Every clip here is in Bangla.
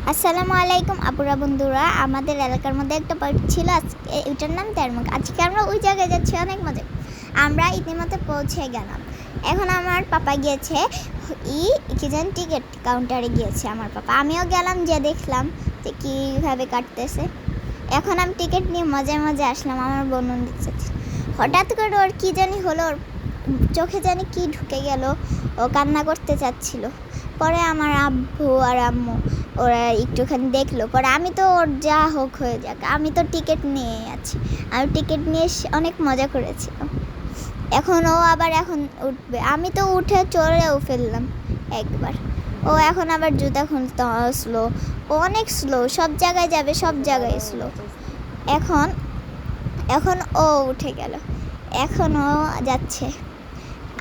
আসসালামু আলাইকুম আপুরা বন্ধুরা, আমাদের এলাকার মধ্যে একটা পার্ক ছিল, ওইটার নাম তেরমুখ। আজকে আমরা ওই জায়গায় যাচ্ছি, অনেক মজা। আমরা ইতিমধ্যে পৌঁছে গেলাম। এখন আমার পাপা গিয়েছে কি জানি টিকিট কাউন্টারে গিয়েছে আমার পাপা। আমিও গেলাম, যে দেখলাম যে কীভাবে কাটতেছে। এখন আমি টিকিট নিয়ে মজায় মজায় আসলাম। আমার বোন দিচ্ছে, হঠাৎ করে ওর কী জানি হলো, ওর চোখে জানি কি ঢুকে গেল, ও কান্না করতে চাচ্ছিল। পরে আমার আব্বু আর আম্মু ওরা একটুখানি দেখলো। পরে আমি তো ওর যা হোক হয়ে যাক, আমি তো টিকিট নিয়ে আছি। আমি টিকিট নিয়ে অনেক মজা করেছিলাম। এখন ও আবার এখন উঠবে, আমি তো উঠে চড়েও ফেললাম একবার। ও এখন আবার জুতা খুলতে স্লো, ও অনেক স্লো, সব জায়গায় যাবে, সব জায়গায় স্লো। এখন ও উঠে গেল, এখন ও যাচ্ছে।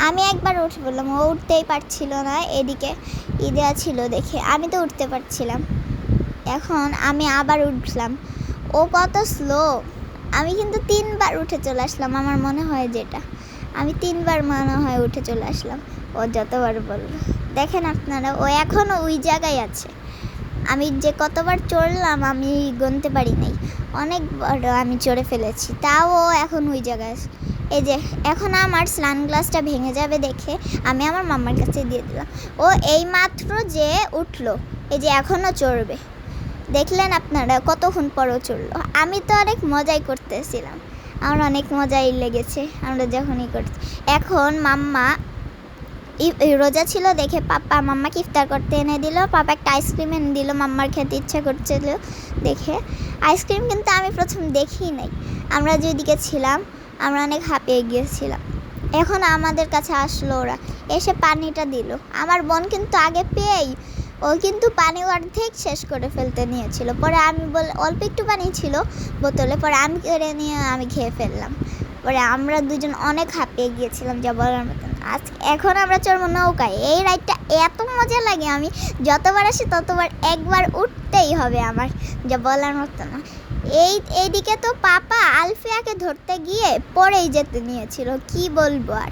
আমি একবার উঠে পড়লাম, ও উঠতেই পারছিল না। এদিকে দেওয়া ছিল দেখে আমি তো উঠতে পারছিলাম। এখন আমি আবার উঠলাম, ও কত স্লো। আমি কিন্তু 3বার উঠে চলে আসলাম, আমার মনে হয় যেটা আমি 3বার মনে হয় উঠে চলে আসলাম। ও যতবার বললো, দেখেন আপনারা, ও এখনও ওই জায়গায় আছে। আমি যে কতবার চড়লাম আমি গুনতে পারি নাই, অনেকবার আমি চড়ে ফেলেছি, তাও ও এখন ওই জায়গায় আছে। এই যে এখন আমার সানগ্লাসটা ভেঙে যাবে দেখে আমি আমার মাম্মার কাছে দিয়ে দিলাম। ও এই মাত্র যে উঠলো, এই যে এখনও চড়বে। দেখলেন আপনারা কতক্ষণ পরও চড়লো। আমি তো অনেক মজাই করতেছিলাম, আমার অনেক মজাই লেগেছে আমরা যখনই করছি। এখন মাম্মা রোজা ছিল দেখে পাপা মাম্মাকে ইফতার করতে এনে দিল। পাপা একটা আইসক্রিম এনে দিল, মাম্মার খেতে ইচ্ছা করছিল দেখে। আইসক্রিম কিন্তু আমি প্রথম দেখি নাই, আমরা যেদিকে ছিলাম আমরা অনেক হাঁপিয়ে গিয়েছিলাম। এখন আমাদের কাছে আসলো ওরা, এসে পানিটা দিল। আমার বোন কিন্তু আগে পেয়েই ও কিন্তু পানি অর্ধেক শেষ করে ফেলতে নিয়েছিল। পরে আমি অল্প একটু পানি ছিল বোতলে, পরে আমি কেড়ে নিয়ে আমি খেয়ে ফেললাম। পরে আমরা দুজন অনেক হাঁপিয়ে গিয়েছিলাম, যা বলার মতন। এখন আমরা চড়বো নৌকায়। এই রাইডটা এত মজা লাগে, আমি যতবার আসি ততবার একবার উঠতেই হবে আমার, যা বলার মতো না। এইদিকে তো পাপা আলফিয়াকে ধরতে গিয়ে পরেই যেতে নিয়েছিল, কি বলবো আর।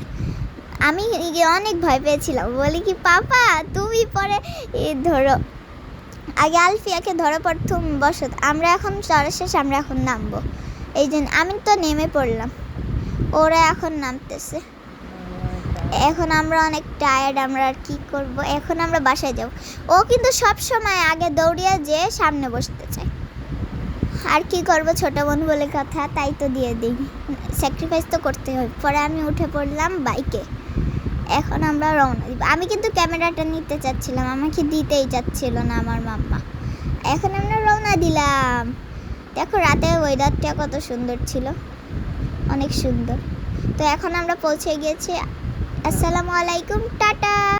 আমি অনেক ভয় পেয়েছিলাম, বলি কি পাপা তুমি পরে ধরো, আগে আলফিয়াকে ধরো, পর তুমি বসো। আমরা এখন চড়া শেষ, আমরা এখন নামবো। এই জন্য আমি তো নেমে পড়লাম, ওরা এখন নামতেছে। এখন আমরা অনেক টায়ার্ড, আমরা আর কি করব। এখন আমরা বাসায় যাব। ও কিন্তু সব সময় আগে দৌড়িয়ে যেয়ে সামনে বসতে চায়, আর কি করব, ছোট বোন বলে কথা, তাই তো দিয়ে দিই, স্যাক্রিফাইস তো করতে হয়। পরে আমি উঠে পড়লাম বাইকে। এখন আমরা রওনা দিব। আমি কিন্তু ক্যামেরাটা নিতে চাচ্ছিলাম, আমাকে দিতেই চাচ্ছিল না আমার মাম্মা। এখন আমরা রওনা দিলাম। দেখো রাতের ওয়েদারটা কত সুন্দর ছিল, অনেক সুন্দর। তো এখন আমরা পৌঁছে গিয়েছি। আসসালামু আলাইকুম, টাটা।